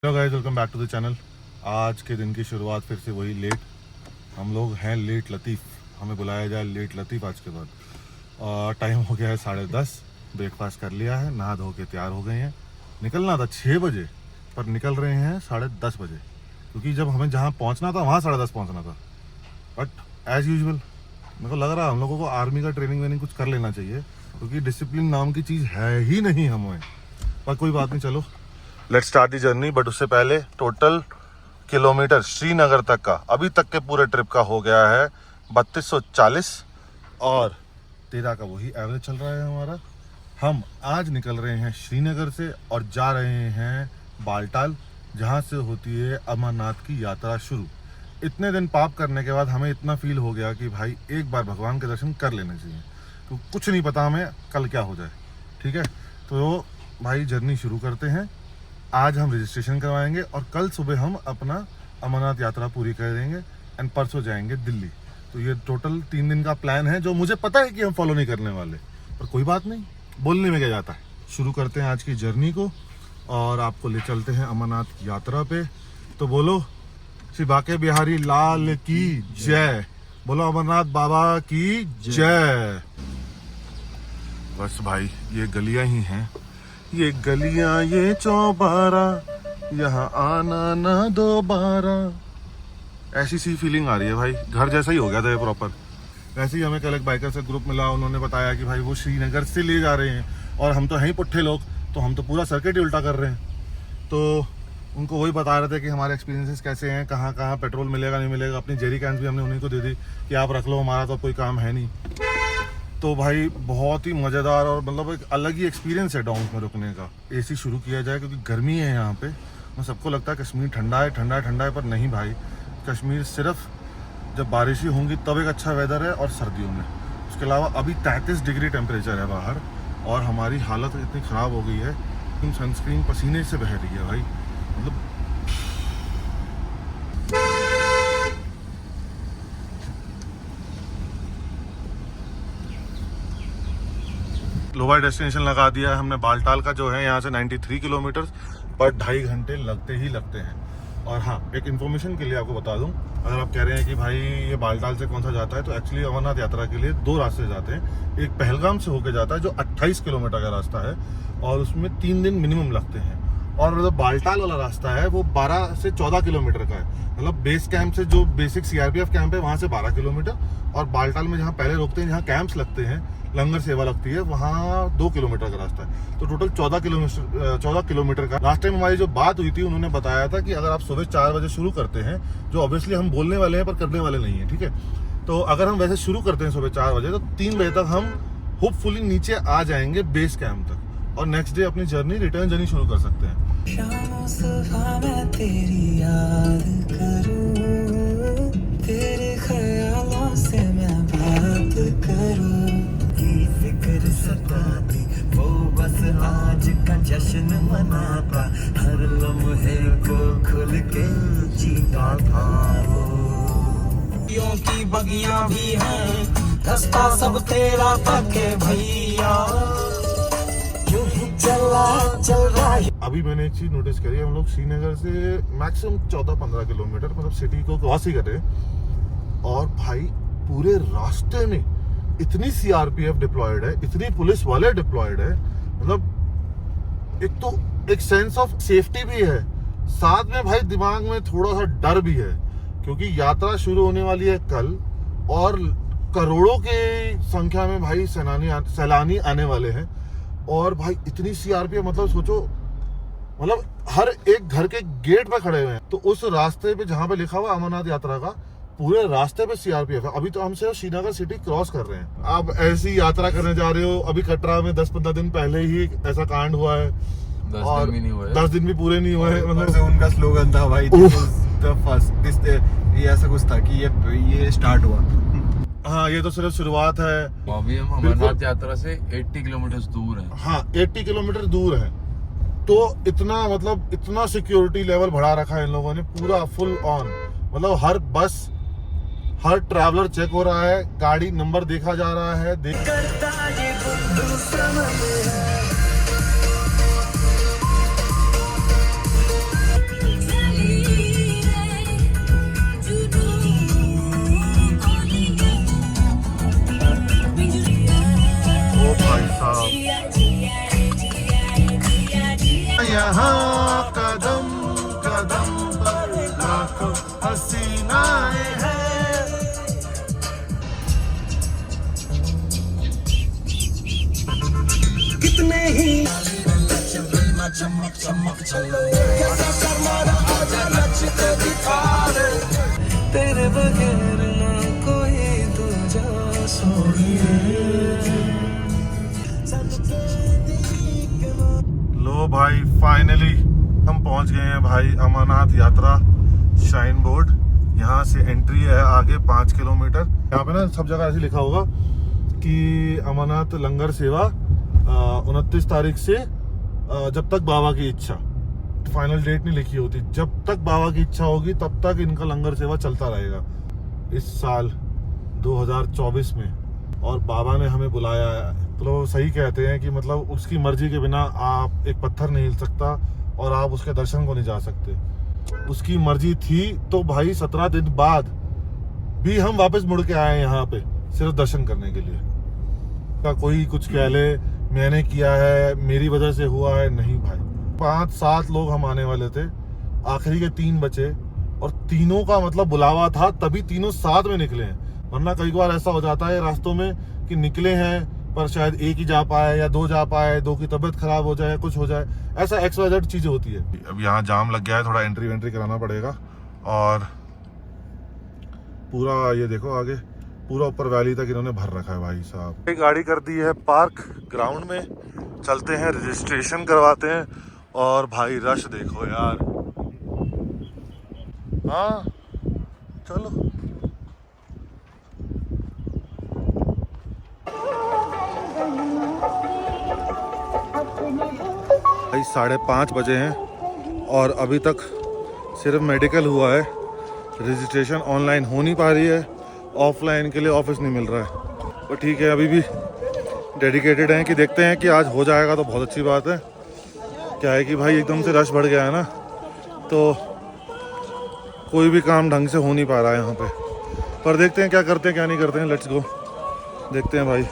Hello guys, welcome back to the channel. आज के दिन की शुरुआत फिर से वही लेट। हम लोग हैं लेट लतीफ़, हमें बुलाया जाए लेट लतीफ़ आज के बाद। और टाइम हो गया है 10:30। ब्रेकफास्ट कर लिया है, नहा धो के तैयार हो गए हैं। निकलना था 6 बजे, पर निकल रहे हैं 10:30 बजे, क्योंकि जब हमें जहाँ पहुँचना था वहाँ 10:30 पहुँचना था। बट एज़ यूजुअल मेरे को लग रहा है हम लोगों को आर्मी का ट्रेनिंग वेनिंग कुछ कर लेना चाहिए, क्योंकि डिसिप्लिन नाम की चीज़ है ही नहीं हमें। पर कोई बात नहीं, चलो let's start the journey. But उससे पहले टोटल किलोमीटर श्रीनगर तक का अभी तक के पूरे ट्रिप का हो गया है 3240, और 13 का वही एवरेज चल रहा है हमारा। हम आज निकल रहे हैं श्रीनगर से और जा रहे हैं बालटाल, जहाँ से होती है अमरनाथ की यात्रा शुरू। इतने दिन पाप करने के बाद हमें इतना फील हो गया कि भाई एक बार भगवान के दर्शन कर लेने चाहिए, तो कुछ नहीं पता हमें कल क्या हो जाए। ठीक है, तो भाई जर्नी शुरू करते हैं। आज हम रजिस्ट्रेशन करवाएंगे और कल सुबह हम अपना अमरनाथ यात्रा पूरी करेंगे एंड परसों जाएंगे दिल्ली। तो ये टोटल 3 दिन का प्लान है, जो मुझे पता है कि हम फॉलो नहीं करने वाले, पर कोई बात नहीं, बोलने में क्या जाता है। शुरू करते हैं आज की जर्नी को और आपको ले चलते हैं अमरनाथ यात्रा पे। तो बोलो श्री बांके बिहारी लाल की जय, बोलो अमरनाथ बाबा की जय। बस भाई ये गलियां ही हैं, ये गलियां ये चौबारा, यहाँ आना ना दोबारा। ऐसी सी फीलिंग आ रही है भाई, घर जैसा ही हो गया था ये प्रॉपर। वैसे ही हमें कल एक बाइकर से ग्रुप मिला, उन्होंने बताया कि भाई वो श्रीनगर से ले जा रहे हैं और हम तो हैं ही पुट्ठे लोग, तो हम तो पूरा सर्किट ही उल्टा कर रहे हैं। तो उनको वही बता रहे थे कि हमारे एक्सपीरियंसेस कैसे हैं, कहाँ कहाँ पेट्रोल मिलेगा नहीं मिलेगा। अपनी जेरी कैंस भी हमने उन्हीं को दे दी कि आप रख लो, हमारा तो कोई काम है नहीं। तो भाई बहुत ही मज़ेदार और मतलब एक अलग ही एक्सपीरियंस है डाउन में रुकने का। एसी शुरू किया जाए क्योंकि गर्मी है यहाँ पे। मैं सबको लगता है कश्मीर ठंडा है ठंडा है ठंडा है, पर नहीं भाई, कश्मीर सिर्फ जब बारिशें होंगी तब एक अच्छा वेदर है, और सर्दियों में। उसके अलावा अभी 33 डिग्री टेम्परेचर है बाहर, और हमारी हालत इतनी ख़राब हो गई है, सनस्क्रीन पसीने से बह रही है भाई। मतलब लोअर डेस्टिनेशन लगा दिया है हमने बालटाल का, जो है यहाँ से 93 किलोमीटर, पर 2.5 घंटे लगते ही लगते हैं। और हाँ, एक इन्फॉर्मेशन के लिए आपको बता दूं, अगर आप कह रहे हैं कि भाई ये बालटाल से कौन सा जाता है, तो एक्चुअली अमरनाथ यात्रा के लिए 2 रास्ते जाते हैं। एक पहलगाम से होकर जाता है जो 28 किलोमीटर का रास्ता है, और उसमें 3 दिन मिनिमम लगते हैं। और जो बालटाल वाला रास्ता है वो 12 से 14 किलोमीटर का है। मतलब बेस कैंप से जो बेसिक सीआरपीएफ कैंप है वहाँ से 12 किलोमीटर, और बालटाल में जहाँ पहले रुकते हैं, जहाँ कैंप्स लगते हैं, लंगर सेवा लगती है, वहाँ 2 किलोमीटर का रास्ता है। तो टोटल 14 किलोमीटर का। लास्ट टाइम हमारी जो बात हुई थी, उन्होंने बताया था कि अगर आप सुबह 4 बजे शुरू करते हैं, जो ऑब्वियसली हम बोलने वाले हैं पर करने वाले नहीं है, ठीक है। तो अगर हम वैसे शुरू करते हैं सुबह 4 बजे, तो 3 बजे तक हम होपफुली नीचे आ जाएंगे बेस कैंप तक, और नेक्स्ट डे अपनी जर्नी रिटर्न जर्नी शुरू कर सकते हैं। शाम सुबह मैं तेरी याद करूं, तेरे ख्यालों से मैं बात करूं, ये फिक्र सताती वो बस आज का जश्न मनाता, हर लम्हे को खुल के जीता था वो। की बगियां भी हैं, रास्ता सब तेरा पके भैया, चल रहा है। अभी मैंने एक चीज नोटिस करी, हम लोग श्रीनगर से मैक्सिमम 14-15 किलोमीटर मतलब सिटी को क्रॉस ही करे, और भाई पूरे रास्ते में इतनी सीआरपीएफ डिप्लॉयड है, इतनी पुलिस वाले डिप्लॉयड है। मतलब एक तो एक सेंस ऑफ सेफ्टी भी है, साथ में भाई दिमाग में थोड़ा सा डर भी है, क्योंकि यात्रा शुरू होने वाली है कल, और करोड़ों की संख्या में भाई सैलानी आने वाले हैं। और भाई इतनी सीआरपीएफ, मतलब सोचो, मतलब हर एक घर के गेट पे खड़े हुए हैं। तो उस रास्ते पे जहाँ पे लिखा हुआ अमरनाथ यात्रा का, पूरे रास्ते पे सीआरपीएफ है। अभी तो हम सिर्फ श्रीनगर सिटी क्रॉस कर रहे हैं। आप ऐसी यात्रा करने जा रहे हो, अभी कटरा में 10-15 दिन पहले ही ऐसा कांड हुआ है, 10 दिन भी नहीं हुए, 10 दिन भी पूरे नहीं हुए। मतलब उनका स्लोगन था भाई, ये ऐसा कुछ था कि ये स्टार्ट हुआ। हाँ, ये तो सिर्फ शुरुआत है। अभी हम अमरनाथ यात्रा से 80 किलोमीटर दूर हैं। हाँ, 80 किलोमीटर दूर है। तो इतना मतलब इतना सिक्योरिटी लेवल बढ़ा रखा है इन लोगों ने, पूरा फुल ऑन। मतलब हर बस, हर ट्रैवलर चेक हो रहा है, गाड़ी नंबर देखा जा रहा है। यहाँ कदम कदम पर लाखों हसीनाएं हैं। कितने ही चमक चमक चलो कैसा शर्माना आजा नच के दिखा दे तेरे बगैर ना कोई दूजा लो भाई फाइनली हम पहुंच गए हैं भाई अमरनाथ यात्रा श्राइन बोर्ड। यहाँ से एंट्री है आगे 5 किलोमीटर। यहाँ पे ना सब जगह ऐसे लिखा होगा कि अमरनाथ लंगर सेवा 29 तारीख से जब तक बाबा की इच्छा, फाइनल डेट नहीं लिखी होती, जब तक बाबा की इच्छा होगी तब तक इनका लंगर सेवा चलता रहेगा इस साल 2024 में। और बाबा ने हमें बुलाया है तो सही कहते हैं कि मतलब उसकी मर्जी के बिना आप एक पत्थर नहीं हिल सकता और आप उसके दर्शन को नहीं जा सकते। उसकी मर्जी थी तो भाई 17 दिन बाद भी हम वापस मुड़ के आए यहाँ पे सिर्फ दर्शन करने के लिए। का कोई कुछ कह ले मैंने किया है, मेरी वजह से हुआ है, नहीं भाई। 5-7 लोग हम आने वाले थे, आखिरी के 3 बचे और तीनों का मतलब बुलावा था तभी तीनों साथ में निकले हैं। वरना कई बार ऐसा हो जाता है रास्तों में कि निकले हैं पर शायद एक ही जा पाए या 2 जा पाए, 2 की तबीयत खराब हो जाए, कुछ हो जाए, ऐसा XYZ चीजें होती है। अब यहाँ जाम लग गया है, थोड़ा एंट्री वेंट्री कराना पड़ेगा। और पूरा ये देखो आगे पूरा ऊपर वैली तक इन्होंने भर रखा है भाई साहब। एक गाड़ी कर दी है पार्क ग्राउंड में, चलते हैं रजिस्ट्रेशन करवाते हैं। और भाई रश देखो यार, हाँ चलो। भाई 5:30 बजे हैं और अभी तक सिर्फ मेडिकल हुआ है, रजिस्ट्रेशन ऑनलाइन हो नहीं पा रही है, ऑफलाइन के लिए ऑफिस नहीं मिल रहा है। पर ठीक है, अभी भी डेडिकेटेड हैं कि देखते हैं कि आज हो जाएगा तो बहुत अच्छी बात है। क्या है कि भाई एकदम से रश बढ़ गया है ना, तो कोई भी काम ढंग से हो नहीं पा रहा है यहाँ पे। पर देखते हैं क्या करते हैं क्या नहीं करते हैं, लेट्स गो देखते हैं भाई।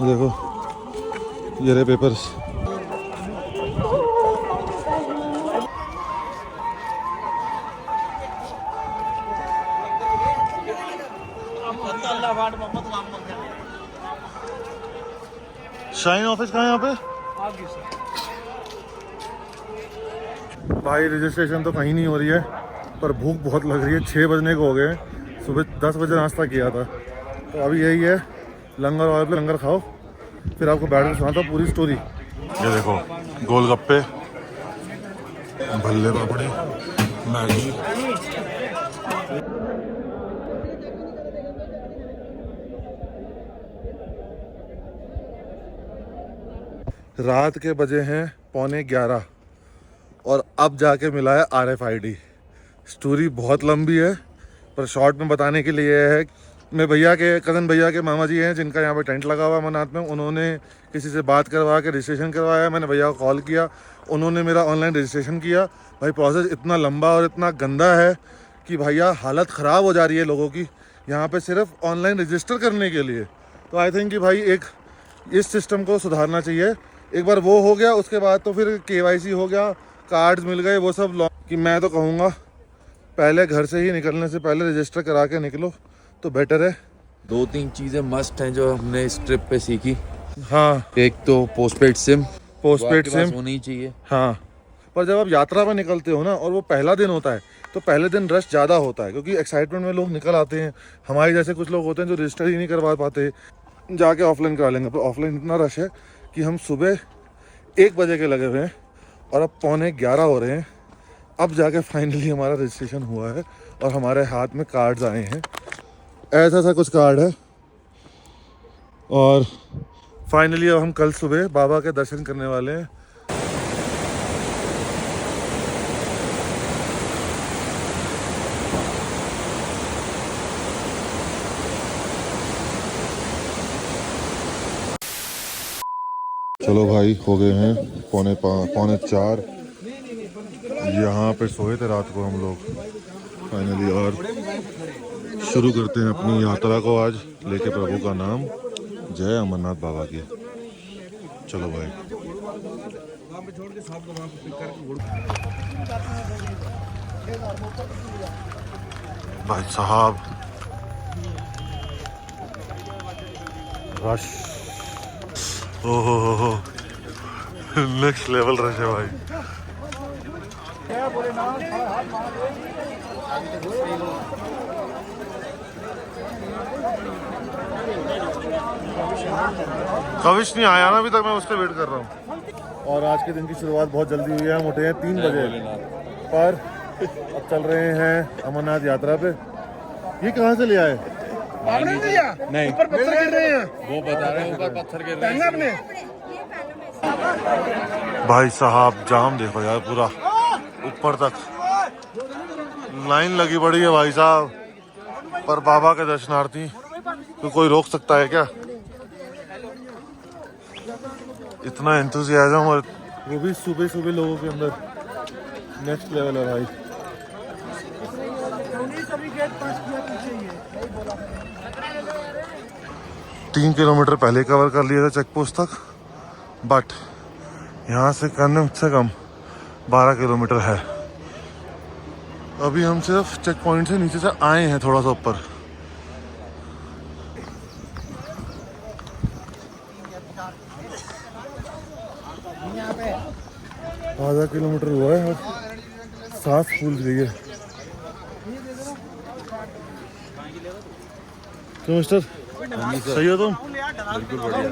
देखो ये रहे पेपर्स। शाइन ऑफिस कहाँ है यहाँ पे? भाई रजिस्ट्रेशन तो कहीं नहीं हो रही है, पर भूख बहुत लग रही है। 6 बजने को हो गए, सुबह 10 बजे नाश्ता किया था, तो अभी यही है लंगर वाले पे लंगर खाओ, फिर आपको बैठ कर सुनाता पूरी स्टोरी। ये देखो गोलगप्पे, भल्ले पापड़ी, मैगी। रात के बजे हैं 11:15 और अब जाके मिला है RFID। स्टोरी बहुत लंबी है पर शॉर्ट में बताने के लिए है। मैं भैया के कज़न भैया के मामा जी हैं जिनका यहाँ पे टेंट लगा हुआ है अमरनाथ में, उन्होंने किसी से बात करवा के रजिस्ट्रेशन करवाया। मैंने भैया को कॉल किया, उन्होंने मेरा ऑनलाइन रजिस्ट्रेशन किया। भाई प्रोसेस इतना लंबा और इतना गंदा है कि भैया हालत ख़राब हो जा रही है लोगों की यहाँ पे सिर्फ ऑनलाइन रजिस्टर करने के लिए। तो आई थिंक कि भाई एक इस सिस्टम को सुधारना चाहिए। एक बार वो हो गया उसके बाद तो फिर KYC हो गया, कार्ड्स मिल गए, वो सब कि मैं तो कहूँगा पहले घर से ही निकलने से पहले रजिस्टर करा के निकलो तो बेटर है। 2-3 चीजें मस्ट हैं जो हमने इस ट्रिप पे सीखी। हाँ, एक तो पोस्टपेड सिम सिम होनी चाहिए। हाँ, पर जब आप यात्रा पर निकलते हो ना और वो पहला दिन होता है तो पहले दिन रश ज़्यादा होता है क्योंकि एक्साइटमेंट में लोग निकल आते हैं। हमारे जैसे कुछ लोग होते हैं जो रजिस्टर ही नहीं करवा पाते, जाके ऑफलाइन करा लेंगे। पर ऑफलाइन इतना रश है कि हम सुबह 1 बजे के लगे हुए हैं और अब 11:15 हो रहे हैं। अब जाके फाइनली हमारा रजिस्ट्रेशन हुआ है और हमारे हाथ में कार्ड्स आए हैं। ऐसा सा कुछ कार्ड है और फाइनली अब हम कल सुबह बाबा के दर्शन करने वाले हैं। चलो भाई, हो गए हैं 3:45। यहाँ पे सोए थे रात को हम लोग फाइनली, और शुरू करते हैं अपनी यात्रा को आज लेके प्रभु का नाम। जय अमरनाथ बाबा की। चलो भाई। भाई साहब रश, ओहो नेक्स्ट लेवल रश है भाई। कविश नहीं आया ना अभी तक, मैं उससे वेट कर रहा हूँ। और आज के दिन की शुरुआत बहुत जल्दी हुई है, हम उठे हैं 3 बजे पर अब चल रहे हैं अमरनाथ यात्रा पे। ये कहाँ से ले आए? नहीं, ऊपर पत्थर गिर रहे हैं, वो बता रहे हैं ऊपर पत्थर गिर रहे हैं। अपने भाई साहब जाम देखो यार, पूरा ऊपर तक लाइन लगी पड़ी है भाई साहब। पर बाबा के दर्शनार्थी तो कोई रोक सकता है क्या? इतना एंथुसियाज्म, और वो भी सुबह सुबह लोगों के अंदर, नेक्स्ट लेवल है भाई। 3 किलोमीटर पहले कवर कर लिया था चेक पोस्ट तक, बट यहाँ से कम 12 किलोमीटर है। अभी हम सिर्फ चेक पॉइंट से नीचे से आए हैं, थोड़ा सा ऊपर। आधा किलोमीटर हुआ है और सांस फूल गई है। तो मिस्टर सही हो तुम? बिल्कुल बढ़िया।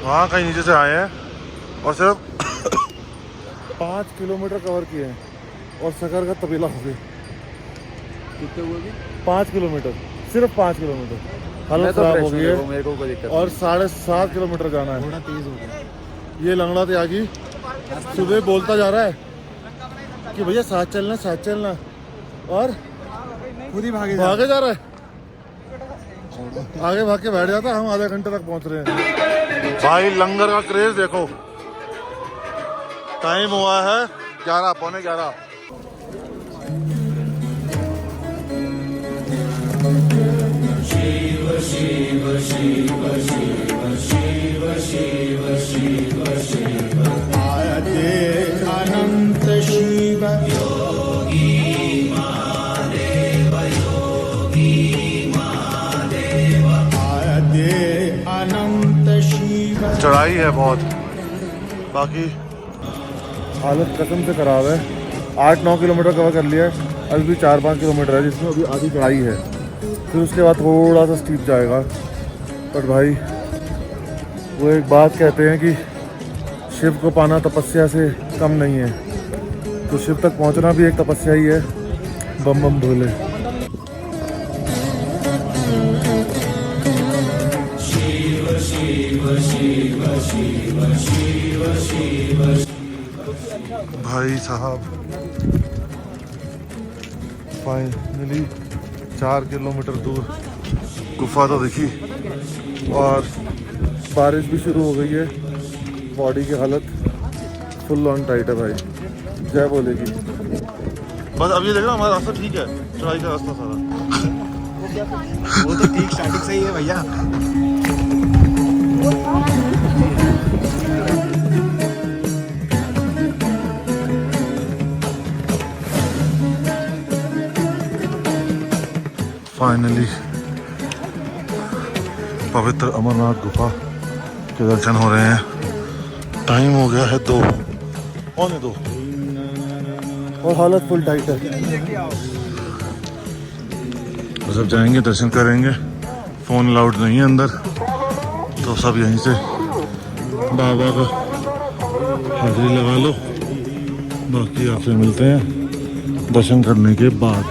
वहाँ कहीं नीचे से आए हैं और सिर्फ 5 किलोमीटर कवर किए हैं और शकर का तबीला हो गया। कितने हुए? 5 किलोमीटर, सिर्फ 5 किलोमीटर हालत खराब हो गई है। मेरे को कोई दिक्कत और 7.5 किलोमीटर जाना है। थोड़ा तेज हो गया। ये लंगड़ा त्यागी सुबह बोलता जा रहा है कि भैया साथ चलना, और खुद ही भागे भागे जा रहा है। आगे भाग के बैठ जाता, हम आधे घंटे तक पहुंच रहे हैं। भाई लंगर का क्रेज देखो। टाइम हुआ है 11, पौने 11। अनंत शिव अनंत शिव। चढ़ाई है बहुत, बाकी हालत कसम से खराब है। 8-9 किलोमीटर कवर कर लिया है, अभी भी 4-5 किलोमीटर है जिसमें अभी आधी चढ़ाई है। फिर उसके बाद थोड़ा सा स्टीप जाएगा। पर भाई वो एक बात कहते हैं कि शिव को पाना तपस्या से कम नहीं है, तो शिव तक पहुंचना भी एक तपस्या ही है। बम बम भोले। भाई साहब फाइनली 4 किलोमीटर दूर गुफा तो दिखी और बारिश भी शुरू हो गई है। बॉडी की हालत फुल ऑन टाइट है भाई, जय बोलेगी। बस अब ये देखना हमारा रास्ता ठीक है, चढ़ाई का रास्ता सारा। वो तो ठीक स्टार्टिंग से ही है भैया। फाइनली पवित्र अमरनाथ गुफा के दर्शन हो रहे हैं। टाइम हो गया है 2 और हालत फुल टाइट है। बस अब जाएंगे, दर्शन करेंगे। फ़ोन अलाउड नहीं है अंदर, तो सब यहीं से बाबा का हाजिरी लगा लो। बाकी आपसे मिलते हैं दर्शन करने के बाद।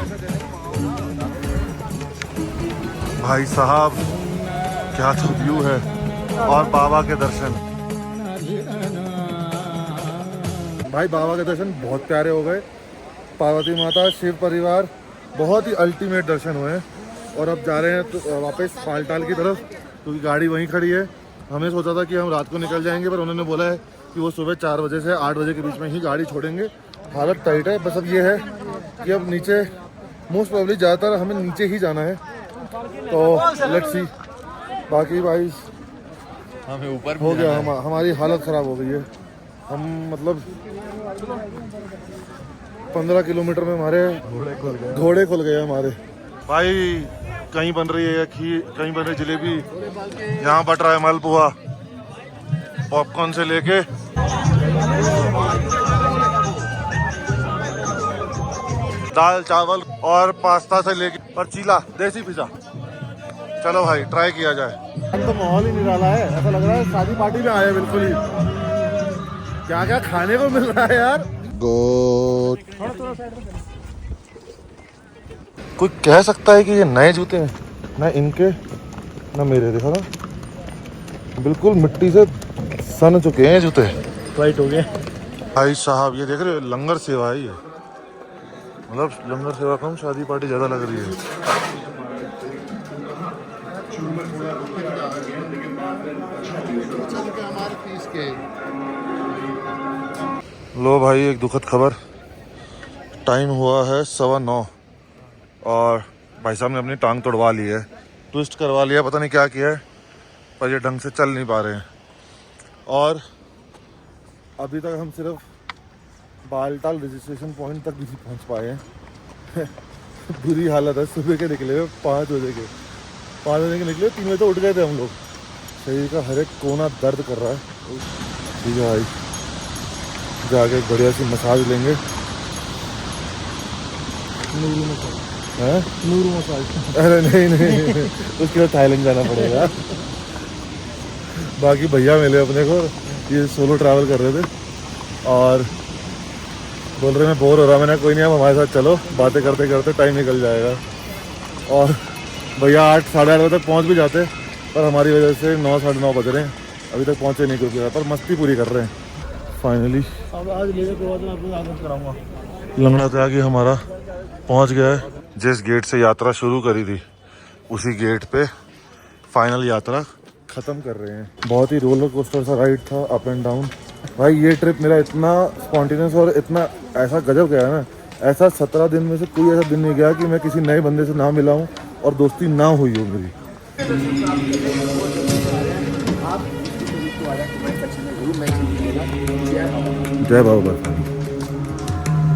भाई साहब क्या तो व्यू है, और बाबा के दर्शन। भाई बाबा के दर्शन बहुत प्यारे हो गए। पार्वती माता, शिव परिवार, बहुत ही अल्टीमेट दर्शन हुए। और अब जा रहे हैं तो वापस फालटाल की तरफ, क्योंकि गाड़ी वहीं खड़ी है। हमें सोचा था कि हम रात को निकल जाएंगे, पर उन्होंने बोला है कि वो सुबह 4 बजे से 8 बजे के बीच में ही गाड़ी छोड़ेंगे। हालत टाइट है, बस अब ये है कि अब नीचे मोस्ट प्रोबेबली ज़्यादातर हमें नीचे ही जाना है, तो लेट्स सी। बाकी भाई हमें ऊपर हो गया, हमारी हालत ख़राब हो गई है। हम मतलब 15 किलोमीटर में हमारे घोड़े खुल गए हमारे। भाई कहीं बन रही है खीर, कहीं बन रही जलेबी, यहाँ बट रहा है मालपुआ, पॉपकॉर्न से लेके दाल चावल और पास्ता से लेके और चीला देसी पिज्जा। चलो भाई ट्राई किया जाए। हम तो माहौल ही निराला है, ऐसा लग रहा है शादी पार्टी में आए बिल्कुल ही। क्या क्या खाने को मिल रहा है यार। कोई कह सकता है कि ये नए जूते हैं, ना इनके ना मेरे। देखा ना, बिल्कुल मिट्टी से सन चुके हैं जूते, वाइट हो गए। भाई साहब ये देख रहे हो, लंगर सेवा है ये, मतलब लंगर सेवा कम शादी पार्टी ज़्यादा लग रही है। लो भाई एक दुखद खबर, टाइम हुआ है 9:15 और भाई साहब ने अपनी टांग तोड़वा ली है, ट्विस्ट करवा लिया, पता नहीं क्या किया है, पर ये ढंग से चल नहीं पा रहे हैं। और अभी तक हम सिर्फ बालटाल रजिस्ट्रेशन पॉइंट तक भी नहीं पहुंच पाए हैं। बुरी हालत है, सुबह के निकले हुए 5 बजे के, 5 बजे के निकले, 3 बजे तो उठ गए थे हम लोग। शरीर का हर एक कोना दर्द कर रहा है। ठीक है भाई, जाके बढ़िया सी मसाज लेंगे। नूरू मसाज है, नूरू मसाज। अरे नहीं उसके बाद थाईलैंड जाना पड़ेगा। बाकी भैया मिले अपने को, ये सोलो ट्रैवल कर रहे थे और बोल रहे मैं बोर हो रहा। मैंने कोई नहीं, आप हमारे साथ चलो, बातें करते करते टाइम निकल जाएगा। और भैया 8 साढ़े 8 बजे तक पहुंच भी जाते, पर हमारी वजह से 9 साढ़े 9 बज रहे हैं, अभी तक पहुंचे नहीं क्योंकि, पर मस्ती पूरी कर रहे हैं फाइनली। अब आज लेने के बाद मैं आपको आगे कराऊंगा। लंगड़ा त्याग कि हमारा पहुंच गया है। जिस गेट से यात्रा शुरू करी थी उसी गेट पे फाइनल यात्रा ख़त्म कर रहे हैं। बहुत ही रोलर कोस्टर सा राइड था, अप एंड डाउन। भाई ये ट्रिप मेरा इतना स्पॉन्टेनियस और इतना ऐसा गजब गया ना, ऐसा 17 दिन में से कोई ऐसा दिन नहीं गया कि मैं किसी नए बंदे से ना मिला हूँ और दोस्ती ना हुई हो मेरी। जय बाबा।